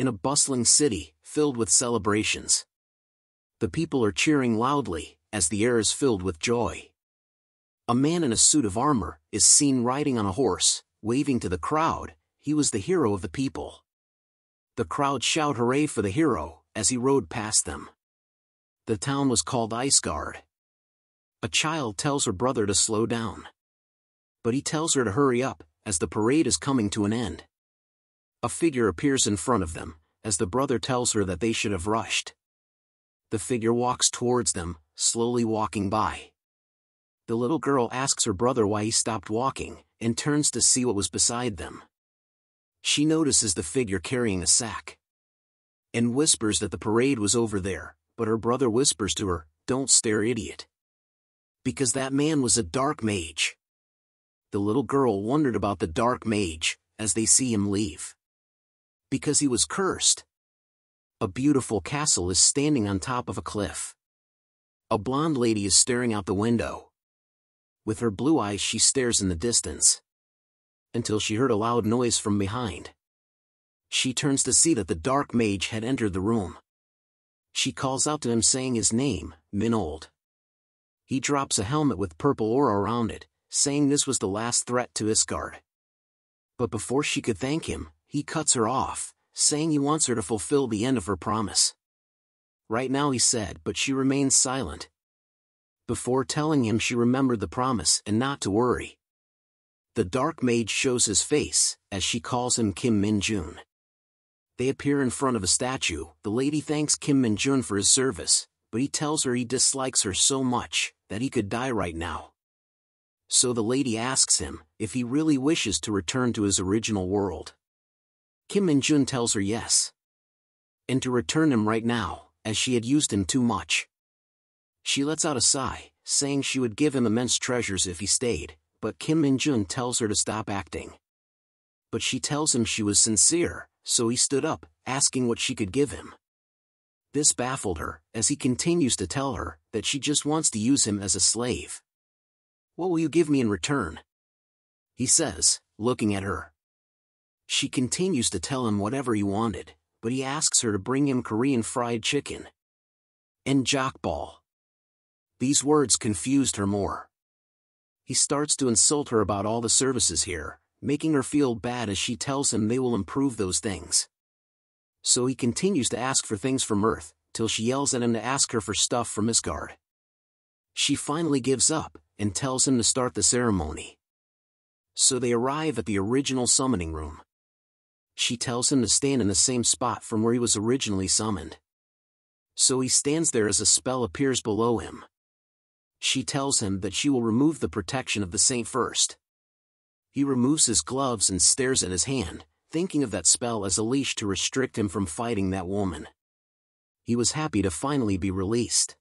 In a bustling city, filled with celebrations. The people are cheering loudly, as the air is filled with joy. A man in a suit of armor is seen riding on a horse, waving to the crowd. He was the hero of the people. The crowd shout hooray for the hero, as he rode past them. The town was called Iceguard. A child tells her brother to slow down. But he tells her to hurry up, as the parade is coming to an end. A figure appears in front of them, as the brother tells her that they should have rushed. The figure walks towards them, slowly walking by. The little girl asks her brother why he stopped walking, and turns to see what was beside them. She notices the figure carrying a sack, and whispers that the parade was over there, but her brother whispers to her, "Don't stare, idiot." Because that man was a dark mage. The little girl wondered about the dark mage, as they see him leave. Because he was cursed. A beautiful castle is standing on top of a cliff. A blonde lady is staring out the window. With her blue eyes she stares in the distance. Until she heard a loud noise from behind. She turns to see that the dark mage had entered the room. She calls out to him saying his name, Minold. He drops a helmet with purple aura around it, saying this was the last threat to Isgard. But before she could thank him, he cuts her off, saying he wants her to fulfill the end of her promise. Right now, he said, but she remains silent. Before telling him she remembered the promise and not to worry. The dark mage shows his face, as she calls him Kim Minjun. They appear in front of a statue. The lady thanks Kim Minjun for his service, but he tells her he dislikes her so much, that he could die right now. So the lady asks him, if he really wishes to return to his original world. Kim Minjun tells her yes. And to return him right now, as she had used him too much. She lets out a sigh, saying she would give him immense treasures if he stayed, but Kim Minjun tells her to stop acting. But she tells him she was sincere, so he stood up, asking what she could give him. This baffled her, as he continues to tell her that she just wants to use him as a slave. What will you give me in return? He says, looking at her. She continues to tell him whatever he wanted, but he asks her to bring him Korean fried chicken and jokball. These words confused her more. He starts to insult her about all the services here, making her feel bad as she tells him they will improve those things. So he continues to ask for things from Earth, till she yells at him to ask her for stuff from Isgard. She finally gives up, and tells him to start the ceremony. So they arrive at the original summoning room. She tells him to stand in the same spot from where he was originally summoned. So he stands there as a spell appears below him. She tells him that she will remove the protection of the saint first. He removes his gloves and stares at his hand, thinking of that spell as a leash to restrict him from fighting that woman. He was happy to finally be released.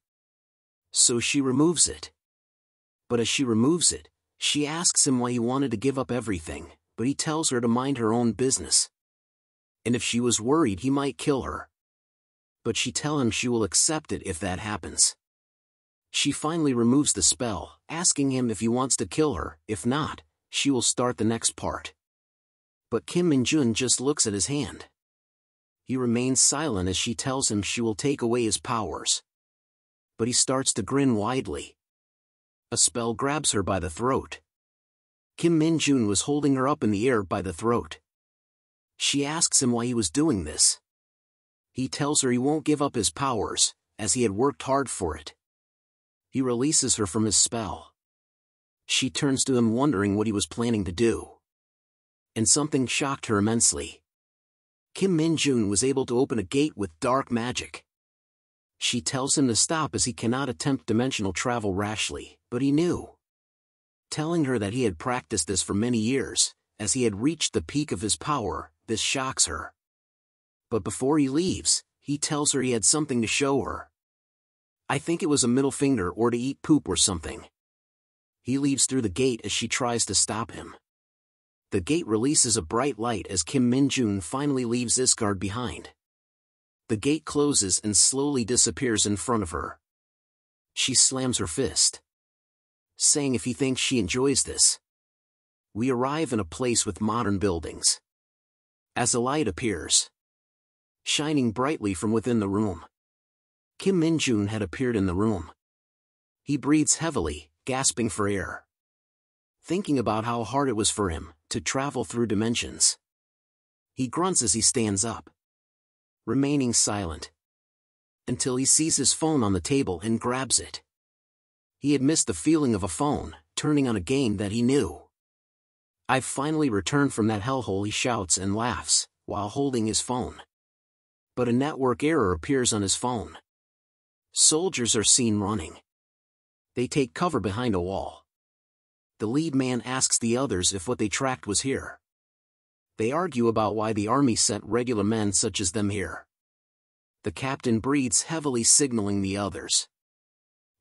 So she removes it. But as she removes it, she asks him why he wanted to give up everything, but he tells her to mind her own business. And if she was worried he might kill her. But she tells him she will accept it if that happens. She finally removes the spell, asking him if he wants to kill her. If not, she will start the next part. But Kim Minjun just looks at his hand. He remains silent as she tells him she will take away his powers. But he starts to grin widely. A spell grabs her by the throat. Kim Minjun was holding her up in the air by the throat. She asks him why he was doing this. He tells her he won't give up his powers, as he had worked hard for it. He releases her from his spell. She turns to him wondering what he was planning to do. And something shocked her immensely. Kim Minjun was able to open a gate with dark magic. She tells him to stop as he cannot attempt dimensional travel rashly, but he knew. Telling her that he had practiced this for many years, as he had reached the peak of his power, this shocks her. But before he leaves, he tells her he had something to show her. I think it was a middle finger or to eat poop or something. He leaves through the gate as she tries to stop him. The gate releases a bright light as Kim Minjun finally leaves Isgard behind. The gate closes and slowly disappears in front of her. She slams her fist, saying if he thinks she enjoys this. We arrive in a place with modern buildings. As a light appears, shining brightly from within the room. Kim Minjun had appeared in the room. He breathes heavily, gasping for air, thinking about how hard it was for him to travel through dimensions. He grunts as he stands up, remaining silent, until he sees his phone on the table and grabs it. He had missed the feeling of a phone turning on a game that he knew. "I've finally returned from that hellhole," he shouts and laughs, while holding his phone. But a network error appears on his phone. Soldiers are seen running. They take cover behind a wall. The lead man asks the others if what they tracked was here. They argue about why the army sent regular men such as them here. The captain breathes heavily, signaling the others.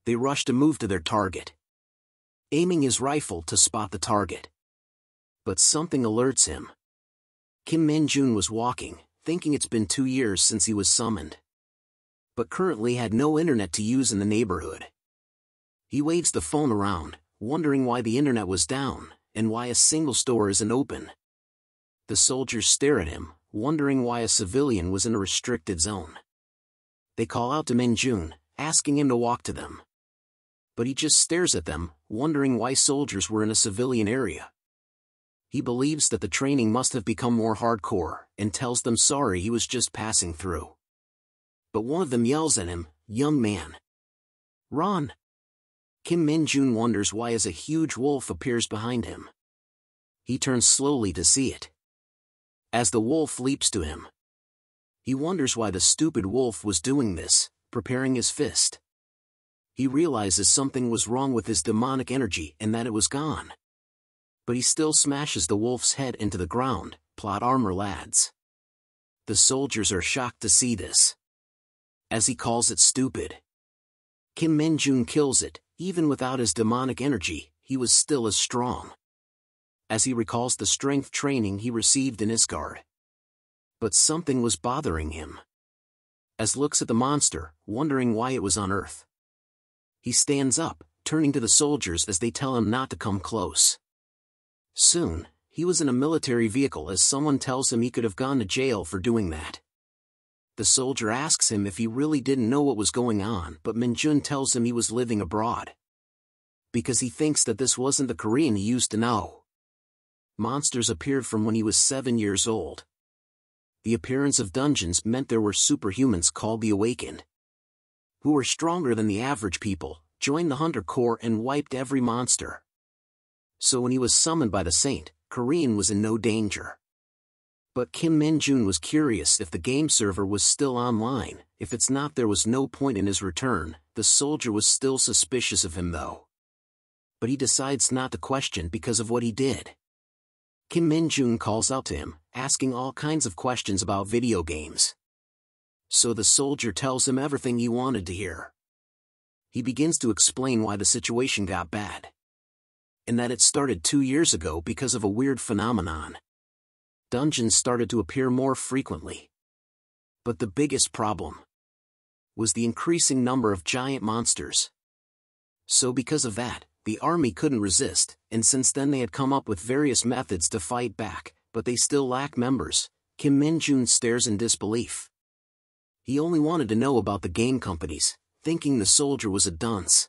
They rush to move to their target, aiming his rifle to spot the target. But something alerts him. Kim Minjun was walking, thinking it's been 2 years since he was summoned, but currently had no internet to use in the neighborhood. He waves the phone around, wondering why the internet was down, and why a single store isn't open. The soldiers stare at him, wondering why a civilian was in a restricted zone. They call out to Minjun, asking him to walk to them. But he just stares at them, wondering why soldiers were in a civilian area. He believes that the training must have become more hardcore, and tells them sorry he was just passing through. But one of them yells at him, "Young man, run!" Kim Minjun wonders why as a huge wolf appears behind him. He turns slowly to see it. As the wolf leaps to him, he wonders why the stupid wolf was doing this, preparing his fist. He realizes something was wrong with his demonic energy and that it was gone. But he still smashes the wolf's head into the ground. Plot armor, lads. The soldiers are shocked to see this, as he calls it stupid. Kim Minjun kills it. Even without his demonic energy, he was still as strong, as he recalls the strength training he received in Isgard. But something was bothering him, as looks at the monster, wondering why it was on Earth. He stands up, turning to the soldiers as they tell him not to come close. Soon, he was in a military vehicle as someone tells him he could have gone to jail for doing that. The soldier asks him if he really didn't know what was going on, but Minjun tells him he was living abroad, because he thinks that this wasn't the Korean he used to know. Monsters appeared from when he was 7 years old. The appearance of dungeons meant there were superhumans called the Awakened, who were stronger than the average people, joined the Hunter Corps and wiped every monster. So when he was summoned by the saint, Korean was in no danger. But Kim Minjun was curious if the game server was still online. If it's not, there was no point in his return. The soldier was still suspicious of him though, but he decides not to question because of what he did. Kim Minjun calls out to him, asking all kinds of questions about video games. So the soldier tells him everything he wanted to hear. He begins to explain why the situation got bad, and that it started 2 years ago because of a weird phenomenon. Dungeons started to appear more frequently. But the biggest problem was the increasing number of giant monsters. So because of that, the army couldn't resist, and since then they had come up with various methods to fight back, but they still lack members. Kim Minjun stares in disbelief. He only wanted to know about the game companies, thinking the soldier was a dunce.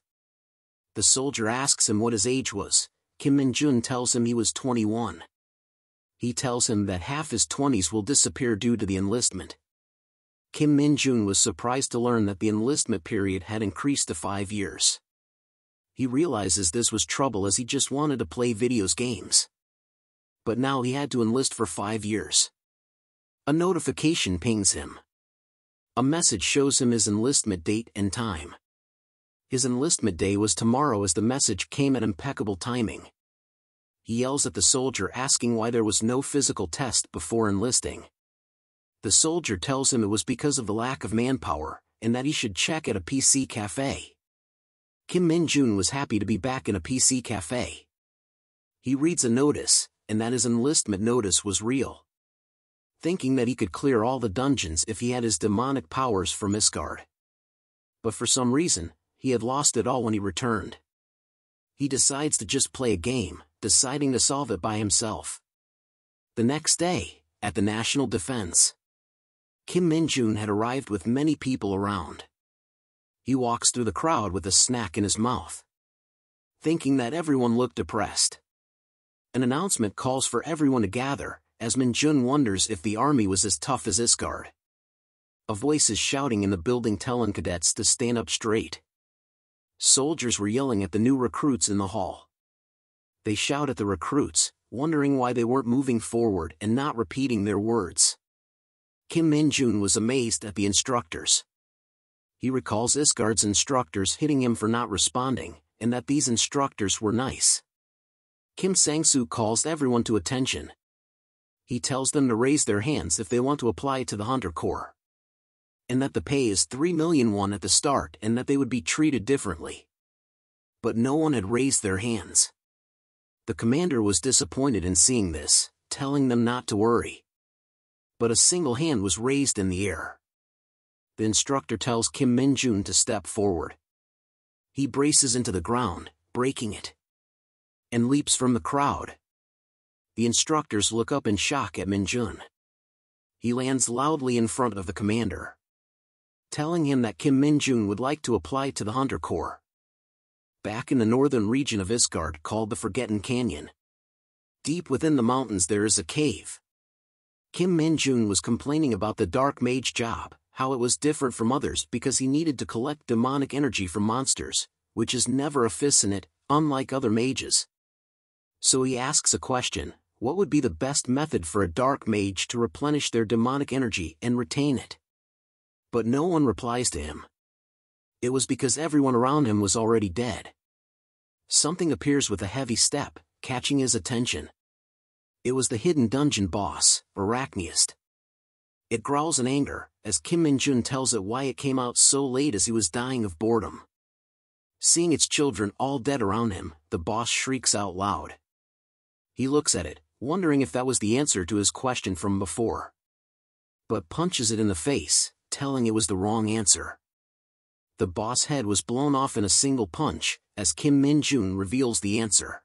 The soldier asks him what his age was. Kim Minjun tells him he was 21. He tells him that half his 20s will disappear due to the enlistment. Kim Minjun was surprised to learn that the enlistment period had increased to 5 years. He realizes this was trouble as he just wanted to play video games. But now he had to enlist for 5 years. A notification pings him. A message shows him his enlistment date and time. His enlistment day was tomorrow as the message came at impeccable timing. He yells at the soldier asking why there was no physical test before enlisting. The soldier tells him it was because of the lack of manpower, and that he should check at a PC cafe. Kim Minjun was happy to be back in a PC cafe. He reads a notice, and that his enlistment notice was real. Thinking that he could clear all the dungeons if he had his demonic powers from Isgard. But for some reason, he had lost it all when he returned. He decides to just play a game, deciding to solve it by himself. The next day, at the National Defense Kim Minjun had arrived with many people around. He walks through the crowd with a snack in his mouth, thinking that everyone looked depressed. An announcement calls for everyone to gather, as Minjun wonders if the army was as tough as Isgard. A voice is shouting in the building telling cadets to stand up straight. Soldiers were yelling at the new recruits in the hall. They shout at the recruits, wondering why they weren't moving forward and not repeating their words. Kim Minjun was amazed at the instructors. He recalls Isgard's instructors hitting him for not responding, and that these instructors were nice. Kim Sang-soo calls everyone to attention. He tells them to raise their hands if they want to apply to the Hunter Corps, and that the pay is 3 million won at the start and that they would be treated differently. But no one had raised their hands. The commander was disappointed in seeing this, telling them not to worry. But a single hand was raised in the air. The instructor tells Kim Minjun to step forward. He braces into the ground, breaking it, and leaps from the crowd. The instructors look up in shock at Minjun. He lands loudly in front of the commander, telling him that Kim Minjun would like to apply to the Hunter Corps. Back in the northern region of Isgard called the Forgotten Canyon, deep within the mountains there is a cave. Kim Minjun was complaining about the Dark Mage job, how it was different from others because he needed to collect demonic energy from monsters, which is never efficient, unlike other mages. So he asks a question: what would be the best method for a dark mage to replenish their demonic energy and retain it? But no one replies to him. It was because everyone around him was already dead. Something appears with a heavy step, catching his attention. It was the hidden dungeon boss, Arachneist. It growls in anger, as Kim Minjun tells it why it came out so late as he was dying of boredom. Seeing its children all dead around him, the boss shrieks out loud. He looks at it, wondering if that was the answer to his question from before, but punches it in the face, telling it was the wrong answer. The boss' head was blown off in a single punch, as Kim Minjun reveals the answer: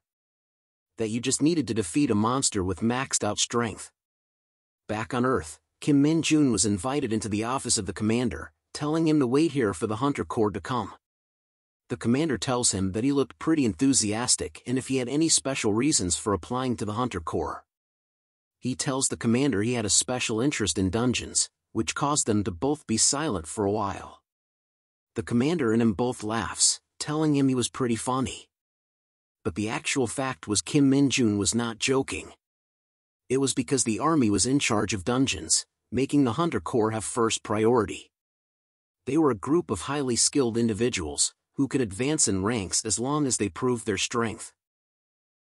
that you just needed to defeat a monster with maxed out strength. Back on Earth, Kim Minjun was invited into the office of the commander, telling him to wait here for the Hunter Corps to come. The commander tells him that he looked pretty enthusiastic and if he had any special reasons for applying to the Hunter Corps. He tells the commander he had a special interest in dungeons, which caused them to both be silent for a while. The commander and him both laughs, telling him he was pretty funny. But the actual fact was Kim Minjun was not joking. It was because the army was in charge of dungeons, making the Hunter Corps have first priority. They were a group of highly skilled individuals, who could advance in ranks as long as they proved their strength,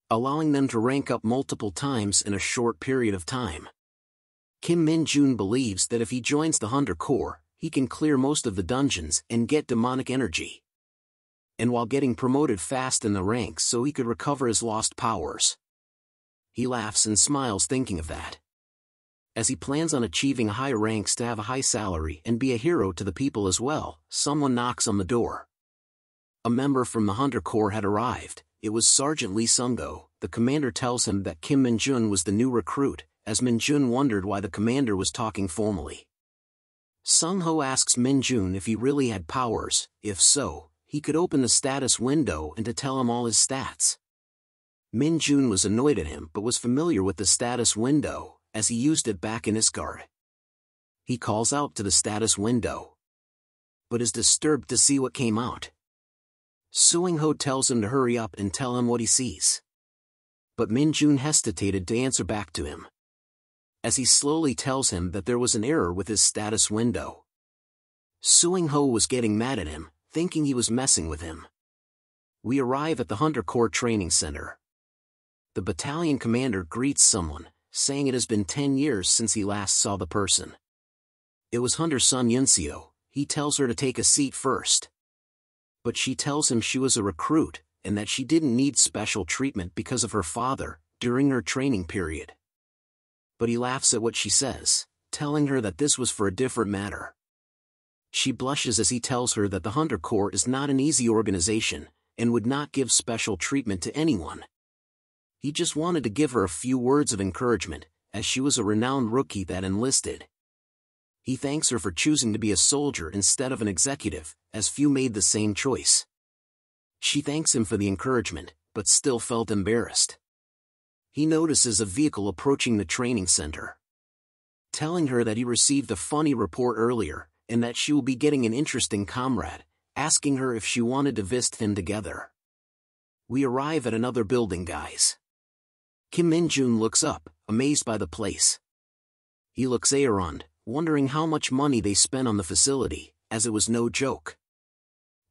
allowing them to rank up multiple times in a short period of time. Kim Minjun believes that if he joins the Hunter Corps, he can clear most of the dungeons and get demonic energy, and while getting promoted fast in the ranks so he could recover his lost powers. He laughs and smiles thinking of that, as he plans on achieving high ranks to have a high salary and be a hero to the people as well. Someone knocks on the door. A member from the Hunter Corps had arrived. It was Sergeant Lee Sung-go. The commander tells him that Kim Minjun was the new recruit, as Minjun wondered why the commander was talking formally. Sung-ho asks Minjun if he really had powers. If so, he could open the status window and to tell him all his stats. Minjun was annoyed at him but was familiar with the status window, as he used it back in Isgard. He calls out to the status window, but is disturbed to see what came out. Sung-ho tells him to hurry up and tell him what he sees. But Minjun hesitated to answer back to him, as he slowly tells him that there was an error with his status window. Sung-ho was getting mad at him, thinking he was messing with him. We arrive at the Hunter Corps training center. The battalion commander greets someone, saying it has been 10 years since he last saw the person. It was Hunter Sun Yunseo. He tells her to take a seat first, but she tells him she was a recruit, and that she didn't need special treatment because of her father, during her training period. But he laughs at what she says, telling her that this was for a different matter. She blushes as he tells her that the Hunter Corps is not an easy organization, and would not give special treatment to anyone. He just wanted to give her a few words of encouragement, as she was a renowned rookie that enlisted. He thanks her for choosing to be a soldier instead of an executive, as few made the same choice. She thanks him for the encouragement, but still felt embarrassed. He notices a vehicle approaching the training center, telling her that he received a funny report earlier, and that she will be getting an interesting comrade, asking her if she wanted to visit him together. We arrive at another building, guys. Kim Minjun looks up, amazed by the place. He looks around, wondering how much money they spent on the facility, as it was no joke.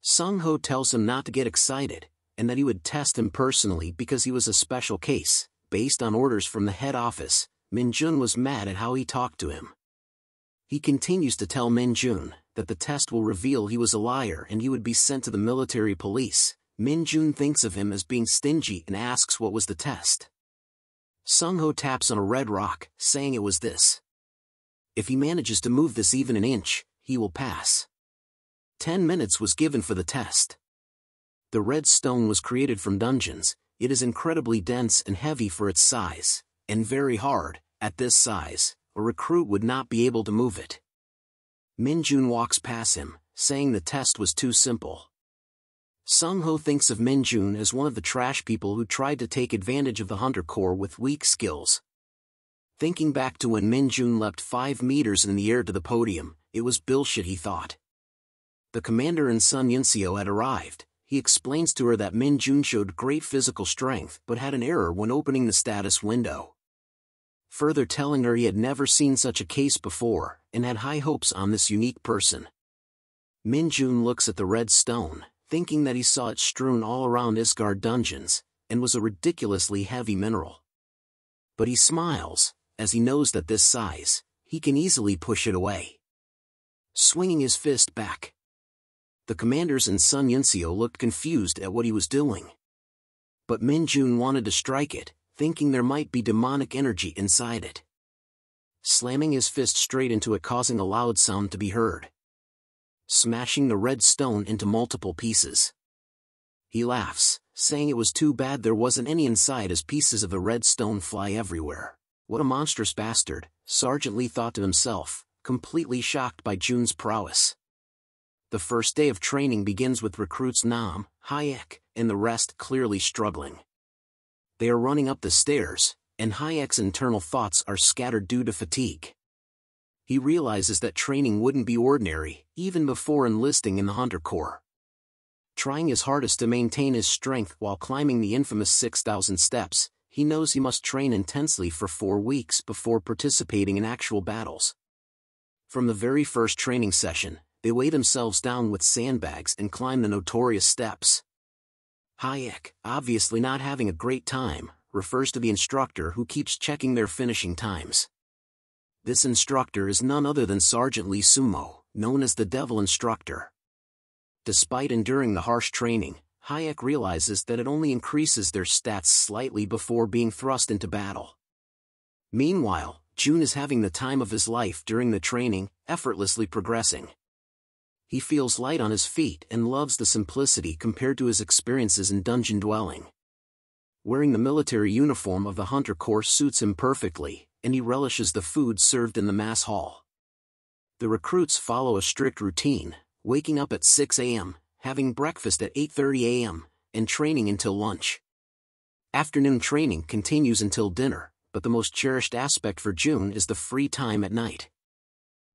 Sung-ho tells him not to get excited, and that he would test him personally because he was a special case, based on orders from the head office. Minjun was mad at how he talked to him. He continues to tell Minjun that the test will reveal he was a liar and he would be sent to the military police. Minjun thinks of him as being stingy and asks what was the test. Sung-ho taps on a red rock, saying it was this. If he manages to move this even an inch, he will pass. 10 minutes was given for the test. The red stone was created from dungeons. It is incredibly dense and heavy for its size, and very hard. At this size, a recruit would not be able to move it. Minjun walks past him, saying the test was too simple. Sung-ho thinks of Minjun as one of the trash people who tried to take advantage of the Hunter Corps with weak skills. Thinking back to when Minjun leapt 5 meters in the air to the podium, it was bullshit, he thought. The commander and Sun Yunseo had arrived. He explains to her that Minjun showed great physical strength but had an error when opening the status window. Further telling her he had never seen such a case before, and had high hopes on this unique person. Minjun looks at the red stone, thinking that he saw it strewn all around Isgard dungeons, and was a ridiculously heavy mineral. But he smiles, as he knows that this size, he can easily push it away. Swinging his fist back. The commanders and Sun Yunseo looked confused at what he was doing. But Minjun wanted to strike it, thinking there might be demonic energy inside it. Slamming his fist straight into it, causing a loud sound to be heard. Smashing the red stone into multiple pieces. He laughs, saying it was too bad there wasn't any inside as pieces of the red stone fly everywhere. What a monstrous bastard, Sergeant Lee thought to himself, completely shocked by Jun's prowess. The first day of training begins with recruits Nam, Hayek, and the rest clearly struggling. They are running up the stairs, and Hayek's internal thoughts are scattered due to fatigue. He realizes that training wouldn't be ordinary, even before enlisting in the Hunter Corps. Trying his hardest to maintain his strength while climbing the infamous 6,000 steps, he knows he must train intensely for 4 weeks before participating in actual battles. From the very first training session, they weigh themselves down with sandbags and climb the notorious steps. Hayek, obviously not having a great time, refers to the instructor who keeps checking their finishing times. This instructor is none other than Sergeant Lee Sumo, known as the Devil Instructor. Despite enduring the harsh training, Hayek realizes that it only increases their stats slightly before being thrust into battle. Meanwhile, Jun is having the time of his life during the training, effortlessly progressing. He feels light on his feet and loves the simplicity compared to his experiences in dungeon dwelling. Wearing the military uniform of the Hunter Corps suits him perfectly, and he relishes the food served in the mass hall. The recruits follow a strict routine, waking up at 6 a.m., having breakfast at 8:30 a.m., and training until lunch. Afternoon training continues until dinner, but the most cherished aspect for Jun is the free time at night.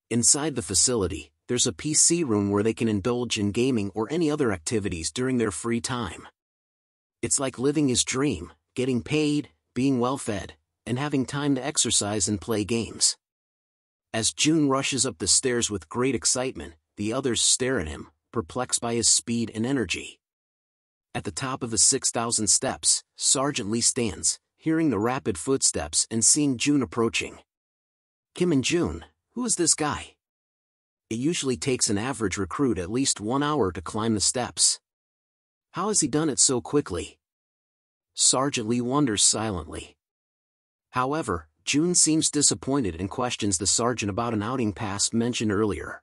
Inside the facility, there's a PC room where they can indulge in gaming or any other activities during their free time. It's like living his dream, getting paid, being well fed, and having time to exercise and play games. As Jun rushes up the stairs with great excitement, the others stare at him, perplexed by his speed and energy. At the top of the 6,000 steps, Sergeant Lee stands, hearing the rapid footsteps and seeing Jun approaching. Kim and Jun, who is this guy? It usually takes an average recruit at least 1 hour to climb the steps. How has he done it so quickly? Sergeant Lee wonders silently. However, Jun seems disappointed and questions the sergeant about an outing pass mentioned earlier.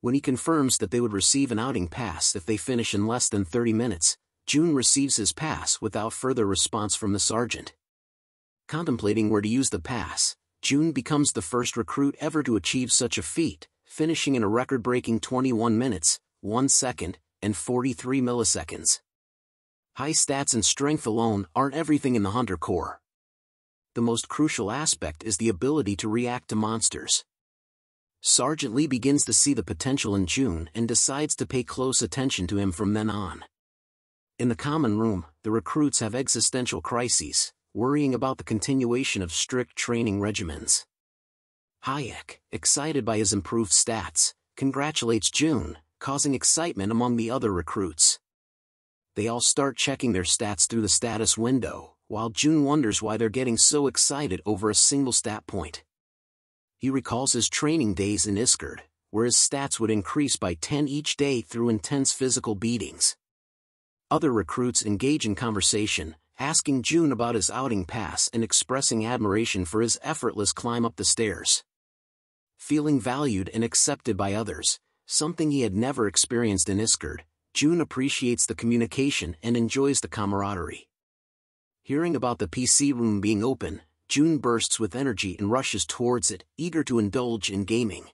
When he confirms that they would receive an outing pass if they finish in less than 30 minutes, Jun receives his pass without further response from the sergeant. Contemplating where to use the pass, June becomes the first recruit ever to achieve such a feat, finishing in a record-breaking 21 minutes, 1 second, and 43 milliseconds. High stats and strength alone aren't everything in the Hunter Corps. The most crucial aspect is the ability to react to monsters. Sergeant Lee begins to see the potential in June and decides to pay close attention to him from then on. In the common room, the recruits have existential crises, worrying about the continuation of strict training regimens. Hayek, excited by his improved stats, congratulates June, causing excitement among the other recruits. They all start checking their stats through the status window, while June wonders why they're getting so excited over a single stat point. He recalls his training days in Iskard, where his stats would increase by 10 each day through intense physical beatings. Other recruits engage in conversation, asking June about his outing pass and expressing admiration for his effortless climb up the stairs. Feeling valued and accepted by others, something he had never experienced in Iskard, June appreciates the communication and enjoys the camaraderie. Hearing about the PC room being open, June bursts with energy and rushes towards it, eager to indulge in gaming.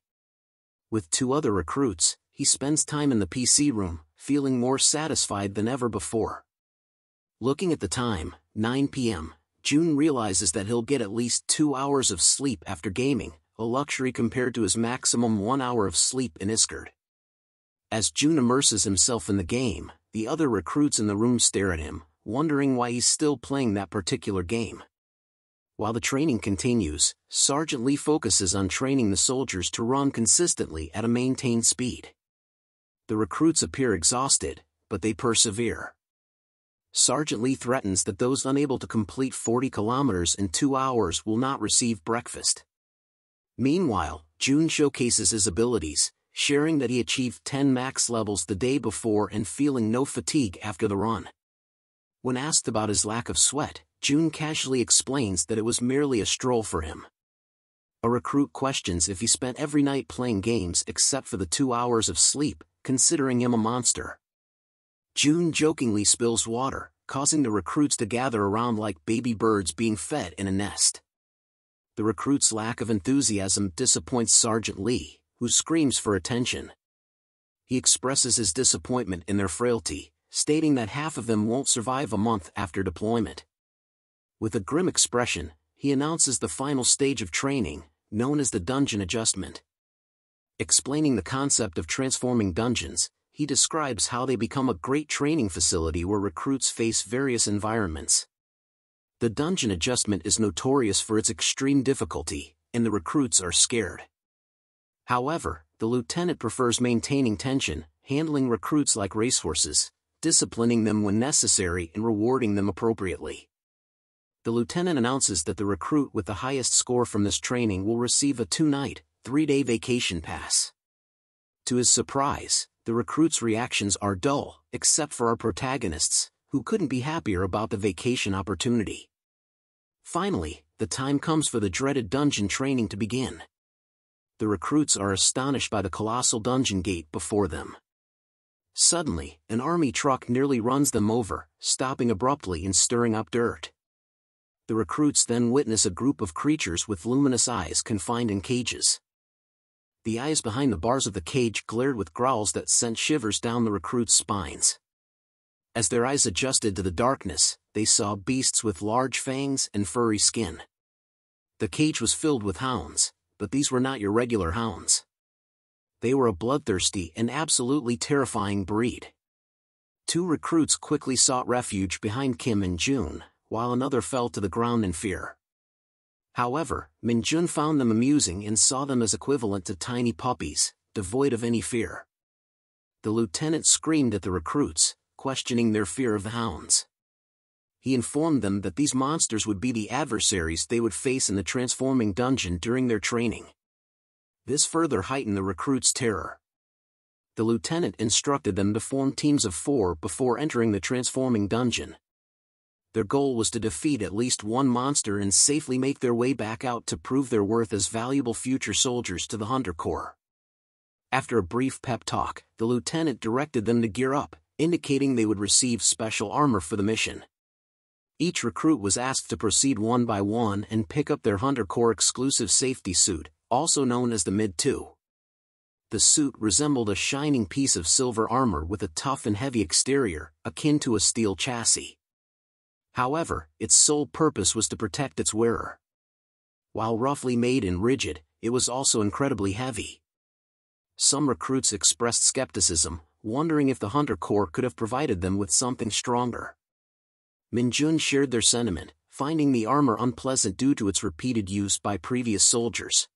With 2 other recruits, he spends time in the PC room, feeling more satisfied than ever before. Looking at the time, 9 p.m., June realizes that he'll get at least 2 hours of sleep after gaming, a luxury compared to his maximum 1 hour of sleep in Iskard. As June immerses himself in the game, the other recruits in the room stare at him, wondering why he's still playing that particular game. While the training continues, Sergeant Lee focuses on training the soldiers to run consistently at a maintained speed. The recruits appear exhausted, but they persevere. Sergeant Lee threatens that those unable to complete 40 kilometers in 2 hours will not receive breakfast. Meanwhile, June showcases his abilities, sharing that he achieved 10 max levels the day before and feeling no fatigue after the run. When asked about his lack of sweat, June casually explains that it was merely a stroll for him. A recruit questions if he spent every night playing games except for the 2 hours of sleep, considering him a monster. June jokingly spills water, causing the recruits to gather around like baby birds being fed in a nest. The recruits' lack of enthusiasm disappoints Sergeant Lee, who screams for attention. He expresses his disappointment in their frailty, stating that half of them won't survive a month after deployment. With a grim expression, he announces the final stage of training, known as the dungeon adjustment. Explaining the concept of transforming dungeons, he describes how they become a great training facility where recruits face various environments. The dungeon adjustment is notorious for its extreme difficulty, and the recruits are scared. However, the lieutenant prefers maintaining tension, handling recruits like racehorses, disciplining them when necessary and rewarding them appropriately. The lieutenant announces that the recruit with the highest score from this training will receive a 2-night, 3-day vacation pass. To his surprise, the recruits' reactions are dull, except for our protagonists, who couldn't be happier about the vacation opportunity. Finally, the time comes for the dreaded dungeon training to begin. The recruits are astonished by the colossal dungeon gate before them. Suddenly, an army truck nearly runs them over, stopping abruptly and stirring up dirt. The recruits then witness a group of creatures with luminous eyes confined in cages. The eyes behind the bars of the cage glared with growls that sent shivers down the recruits' spines. As their eyes adjusted to the darkness, they saw beasts with large fangs and furry skin. The cage was filled with hounds, but these were not your regular hounds. They were a bloodthirsty and absolutely terrifying breed. 2 recruits quickly sought refuge behind Kim and June, while another fell to the ground in fear. However, Minjun found them amusing and saw them as equivalent to tiny puppies, devoid of any fear. The lieutenant screamed at the recruits, questioning their fear of the hounds. He informed them that these monsters would be the adversaries they would face in the transforming dungeon during their training. This further heightened the recruits' terror. The lieutenant instructed them to form teams of 4 before entering the transforming dungeon. Their goal was to defeat at least one monster and safely make their way back out to prove their worth as valuable future soldiers to the Hunter Corps. After a brief pep talk, the lieutenant directed them to gear up, indicating they would receive special armor for the mission. Each recruit was asked to proceed one by one and pick up their Hunter Corps exclusive safety suit, also known as the Mid-2. The suit resembled a shining piece of silver armor with a tough and heavy exterior, akin to a steel chassis. However, its sole purpose was to protect its wearer. While roughly made and rigid, it was also incredibly heavy. Some recruits expressed skepticism, wondering if the Hunter Corps could have provided them with something stronger. Minjun shared their sentiment, finding the armor unpleasant due to its repeated use by previous soldiers.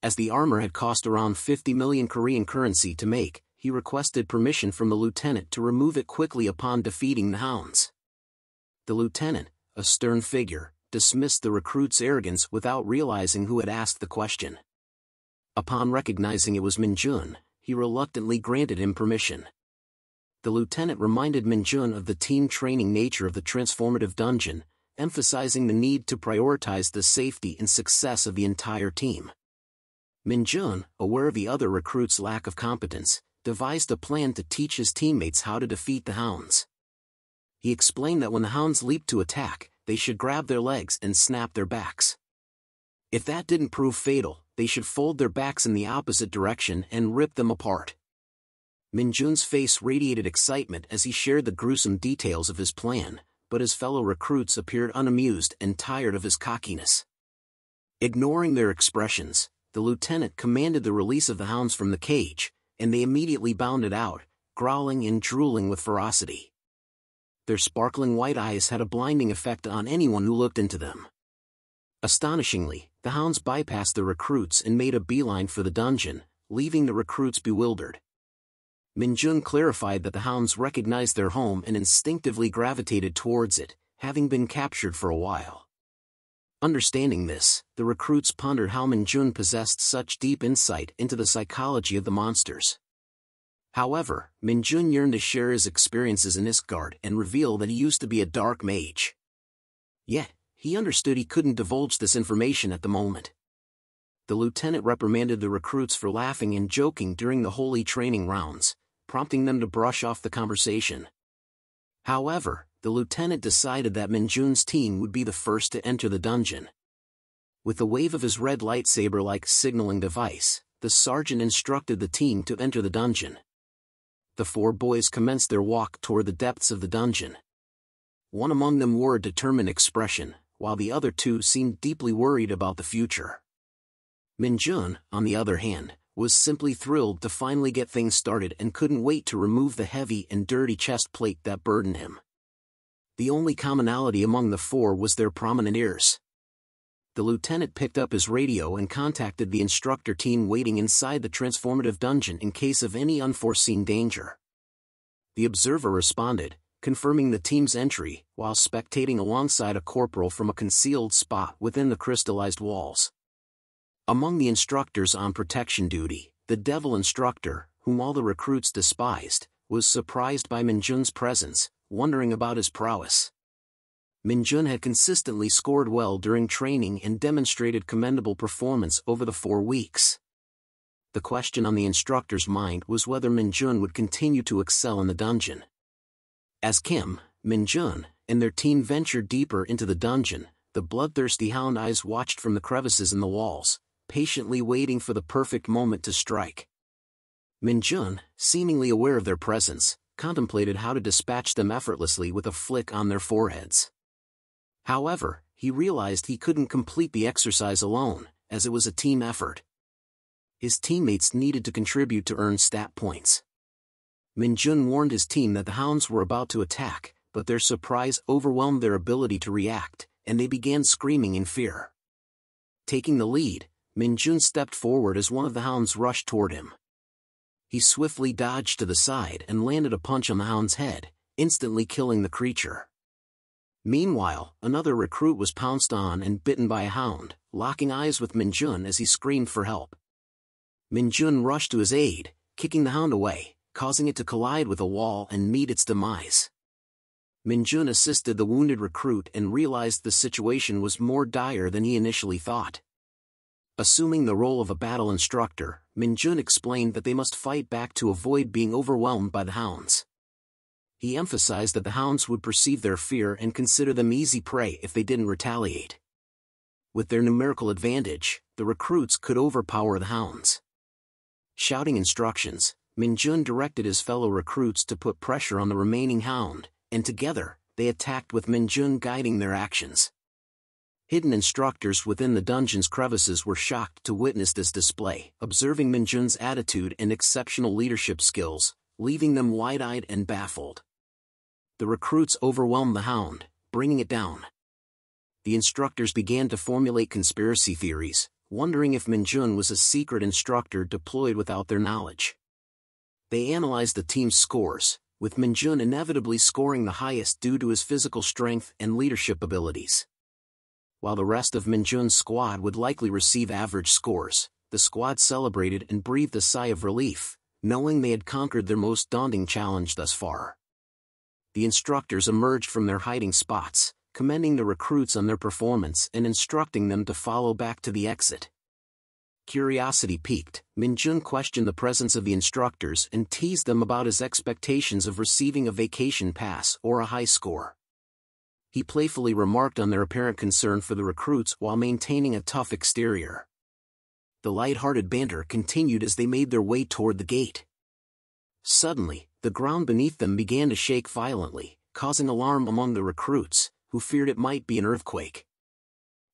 As the armor had cost around 50 million Korean currency to make, he requested permission from the lieutenant to remove it quickly upon defeating the hounds. The lieutenant, a stern figure, dismissed the recruit's arrogance without realizing who had asked the question. Upon recognizing it was Minjun, he reluctantly granted him permission. The lieutenant reminded Minjun of the team training nature of the transformative dungeon, emphasizing the need to prioritize the safety and success of the entire team. Minjun, aware of the other recruits' lack of competence, devised a plan to teach his teammates how to defeat the hounds. He explained that when the hounds leaped to attack, they should grab their legs and snap their backs. If that didn't prove fatal, they should fold their backs in the opposite direction and rip them apart. Minjun's face radiated excitement as he shared the gruesome details of his plan, but his fellow recruits appeared unamused and tired of his cockiness. Ignoring their expressions, the lieutenant commanded the release of the hounds from the cage, and they immediately bounded out, growling and drooling with ferocity. Their sparkling white eyes had a blinding effect on anyone who looked into them. Astonishingly, the hounds bypassed the recruits and made a beeline for the dungeon, leaving the recruits bewildered. Minjun clarified that the hounds recognized their home and instinctively gravitated towards it, having been captured for a while. Understanding this, the recruits pondered how Minjun possessed such deep insight into the psychology of the monsters. However, Minjun yearned to share his experiences in Isgard and reveal that he used to be a dark mage. Yet, he understood he couldn't divulge this information at the moment. The lieutenant reprimanded the recruits for laughing and joking during the holy training rounds, prompting them to brush off the conversation. However, the lieutenant decided that Minjun's team would be the first to enter the dungeon. With the wave of his red lightsaber-like signaling device, the sergeant instructed the team to enter the dungeon. The four boys commenced their walk toward the depths of the dungeon. One among them wore a determined expression, while the other two seemed deeply worried about the future. Minjun, on the other hand, was simply thrilled to finally get things started and couldn't wait to remove the heavy and dirty chest plate that burdened him. The only commonality among the four was their prominent ears. The lieutenant picked up his radio and contacted the instructor team waiting inside the transformative dungeon in case of any unforeseen danger. The observer responded, confirming the team's entry, while spectating alongside a corporal from a concealed spot within the crystallized walls. Among the instructors on protection duty, the devil instructor, whom all the recruits despised, was surprised by Minjun's presence, wondering about his prowess. Minjun had consistently scored well during training and demonstrated commendable performance over the 4 weeks. The question on the instructor's mind was whether Minjun would continue to excel in the dungeon. As Kim, Minjun, and their team ventured deeper into the dungeon, the bloodthirsty hound eyes watched from the crevices in the walls, patiently waiting for the perfect moment to strike. Minjun, seemingly aware of their presence, contemplated how to dispatch them effortlessly with a flick on their foreheads. However, he realized he couldn't complete the exercise alone, as it was a team effort. His teammates needed to contribute to earn stat points. Minjun warned his team that the hounds were about to attack, but their surprise overwhelmed their ability to react, and they began screaming in fear. Taking the lead, Minjun stepped forward as one of the hounds rushed toward him. He swiftly dodged to the side and landed a punch on the hound's head, instantly killing the creature. Meanwhile, another recruit was pounced on and bitten by a hound, locking eyes with Minjun as he screamed for help. Minjun rushed to his aid, kicking the hound away, causing it to collide with a wall and meet its demise. Minjun assisted the wounded recruit and realized the situation was more dire than he initially thought. Assuming the role of a battle instructor, Minjun explained that they must fight back to avoid being overwhelmed by the hounds. He emphasized that the hounds would perceive their fear and consider them easy prey if they didn't retaliate. With their numerical advantage, the recruits could overpower the hounds. Shouting instructions, Minjun directed his fellow recruits to put pressure on the remaining hound, and together, they attacked with Minjun guiding their actions. Hidden instructors within the dungeon's crevices were shocked to witness this display, observing Minjun's attitude and exceptional leadership skills, leaving them wide-eyed and baffled. The recruits overwhelmed the hound, bringing it down. The instructors began to formulate conspiracy theories, wondering if Minjun was a secret instructor deployed without their knowledge. They analyzed the team's scores, with Minjun inevitably scoring the highest due to his physical strength and leadership abilities. While the rest of Minjun's squad would likely receive average scores, the squad celebrated and breathed a sigh of relief, knowing they had conquered their most daunting challenge thus far. The instructors emerged from their hiding spots, commending the recruits on their performance and instructing them to follow back to the exit. Curiosity piqued, Minjun questioned the presence of the instructors and teased them about his expectations of receiving a vacation pass or a high score. He playfully remarked on their apparent concern for the recruits while maintaining a tough exterior. The light-hearted banter continued as they made their way toward the gate. Suddenly, the ground beneath them began to shake violently, causing alarm among the recruits, who feared it might be an earthquake.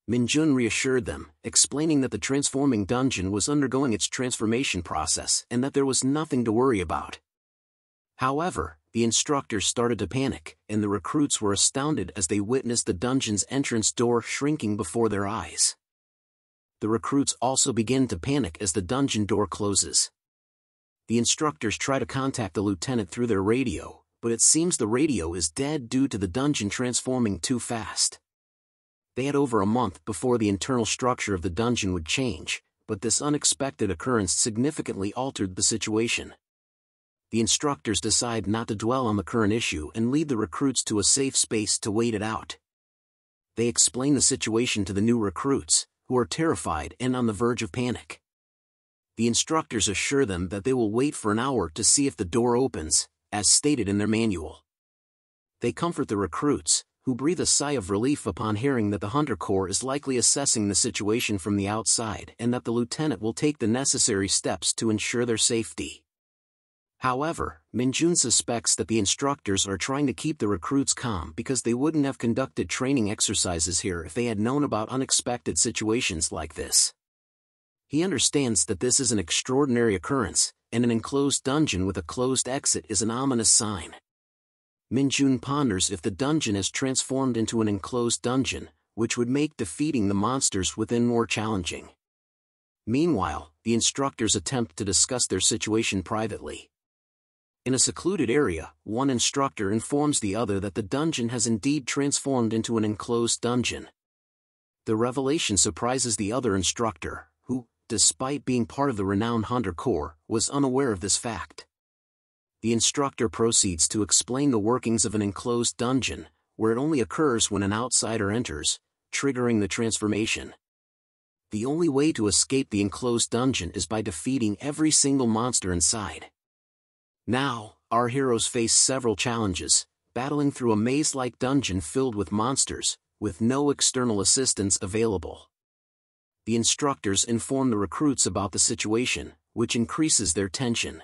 Minjun reassured them, explaining that the transforming dungeon was undergoing its transformation process and that there was nothing to worry about. However, the instructors started to panic, and the recruits were astounded as they witnessed the dungeon's entrance door shrinking before their eyes. The recruits also begin to panic as the dungeon door closes. The instructors try to contact the lieutenant through their radio, but it seems the radio is dead due to the dungeon transforming too fast. They had over a month before the internal structure of the dungeon would change, but this unexpected occurrence significantly altered the situation. The instructors decide not to dwell on the current issue and lead the recruits to a safe space to wait it out. They explain the situation to the new recruits, who are terrified and on the verge of panic. The instructors assure them that they will wait for an hour to see if the door opens, as stated in their manual. They comfort the recruits, who breathe a sigh of relief upon hearing that the Hunter Corps is likely assessing the situation from the outside and that the lieutenant will take the necessary steps to ensure their safety. However, Minjun suspects that the instructors are trying to keep the recruits calm because they wouldn't have conducted training exercises here if they had known about unexpected situations like this. He understands that this is an extraordinary occurrence, and an enclosed dungeon with a closed exit is an ominous sign. Minjun ponders if the dungeon has transformed into an enclosed dungeon, which would make defeating the monsters within more challenging. Meanwhile, the instructors attempt to discuss their situation privately. In a secluded area, one instructor informs the other that the dungeon has indeed transformed into an enclosed dungeon. The revelation surprises the other instructor, who, despite being part of the renowned Hunter Corps, was unaware of this fact. The instructor proceeds to explain the workings of an enclosed dungeon, where it only occurs when an outsider enters, triggering the transformation. The only way to escape the enclosed dungeon is by defeating every single monster inside. Now, our heroes face several challenges, battling through a maze-like dungeon filled with monsters, with no external assistance available. The instructors inform the recruits about the situation, which increases their tension.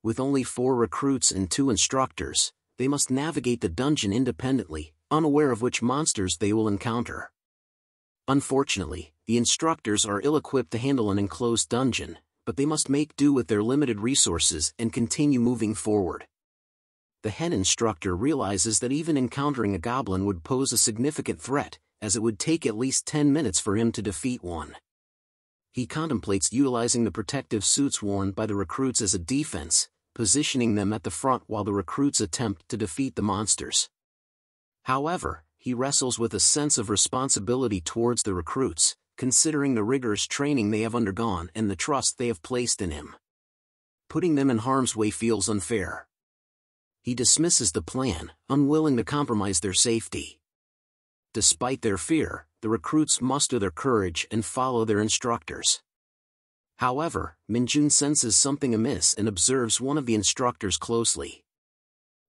With only 4 recruits and 2 instructors, they must navigate the dungeon independently, unaware of which monsters they will encounter. Unfortunately, the instructors are ill-equipped to handle an enclosed dungeon, but they must make do with their limited resources and continue moving forward. The head instructor realizes that even encountering a goblin would pose a significant threat, as it would take at least 10 minutes for him to defeat one. He contemplates utilizing the protective suits worn by the recruits as a defense, positioning them at the front while the recruits attempt to defeat the monsters. However, he wrestles with a sense of responsibility towards the recruits, considering the rigorous training they have undergone and the trust they have placed in him. Putting them in harm's way feels unfair. He dismisses the plan, unwilling to compromise their safety. Despite their fear, the recruits muster their courage and follow their instructors. However, Minjun senses something amiss and observes one of the instructors closely.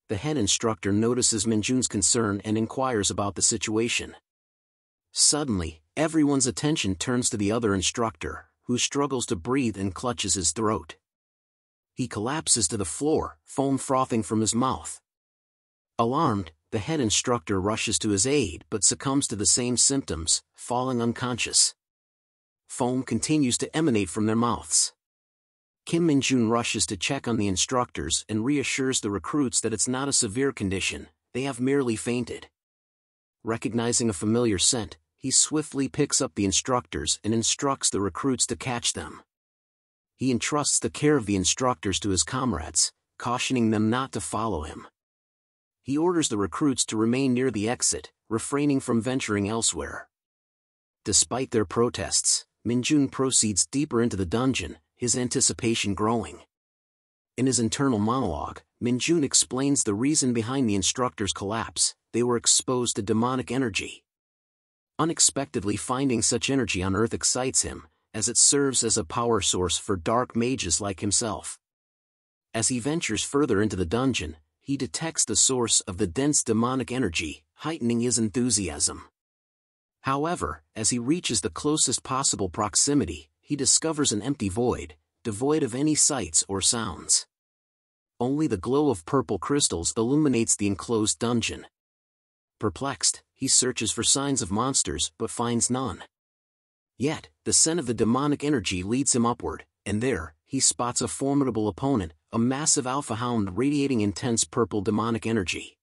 The head instructor notices Minjun's concern and inquires about the situation. Suddenly, everyone's attention turns to the other instructor, who struggles to breathe and clutches his throat. He collapses to the floor, foam frothing from his mouth. Alarmed, the head instructor rushes to his aid but succumbs to the same symptoms, falling unconscious. Foam continues to emanate from their mouths. Kim Minjun rushes to check on the instructors and reassures the recruits that it's not a severe condition, they have merely fainted. Recognizing a familiar scent, he swiftly picks up the instructors and instructs the recruits to catch them. He entrusts the care of the instructors to his comrades, cautioning them not to follow him. He orders the recruits to remain near the exit, refraining from venturing elsewhere. Despite their protests, Minjun proceeds deeper into the dungeon, his anticipation growing. In his internal monologue, Minjun explains the reason behind the instructors' collapse: they were exposed to demonic energy. Unexpectedly finding such energy on Earth excites him, as it serves as a power source for dark mages like himself. As he ventures further into the dungeon, he detects the source of the dense demonic energy, heightening his enthusiasm. However, as he reaches the closest possible proximity, he discovers an empty void, devoid of any sights or sounds. Only the glow of purple crystals illuminates the enclosed dungeon. Perplexed, he searches for signs of monsters but finds none. Yet, the scent of the demonic energy leads him upward, and there, he spots a formidable opponent, a massive alpha hound radiating intense purple demonic energy.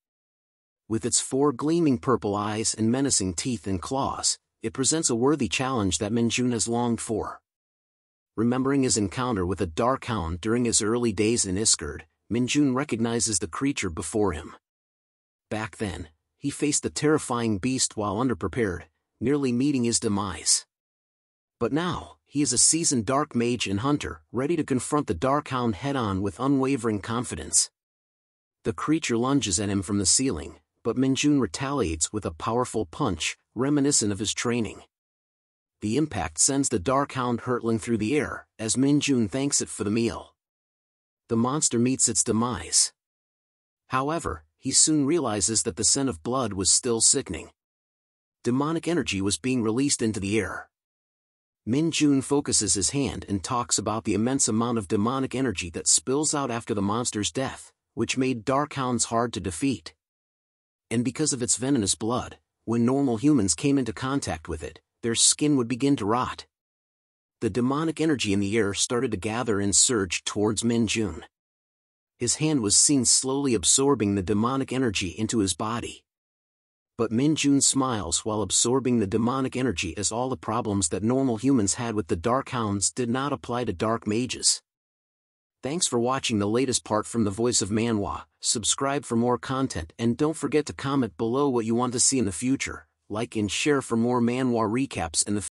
With its 4 gleaming purple eyes and menacing teeth and claws, it presents a worthy challenge that Minjun has longed for. Remembering his encounter with a dark hound during his early days in Iskard, Minjun recognizes the creature before him. Back then, he faced the terrifying beast while underprepared, nearly meeting his demise. But now, he is a seasoned dark mage and hunter, ready to confront the dark hound head-on with unwavering confidence. The creature lunges at him from the ceiling, but Minjun retaliates with a powerful punch, reminiscent of his training. The impact sends the dark hound hurtling through the air, as Minjun thanks it for the meal. The monster meets its demise. However, he soon realizes that the scent of blood was still sickening. Demonic energy was being released into the air. Minjun focuses his hand and talks about the immense amount of demonic energy that spills out after the monster's death, which made dark hounds hard to defeat. And because of its venomous blood, when normal humans came into contact with it, their skin would begin to rot. The demonic energy in the air started to gather and surge towards Minjun. His hand was seen slowly absorbing the demonic energy into his body. But Minjun smiles while absorbing the demonic energy, as all the problems that normal humans had with the dark hounds did not apply to dark mages. Thanks for watching the latest part from the voice of Manhwa. Subscribe for more content and don't forget to comment below what you want to see in the future. Like and share for more Manhwa recaps in the future.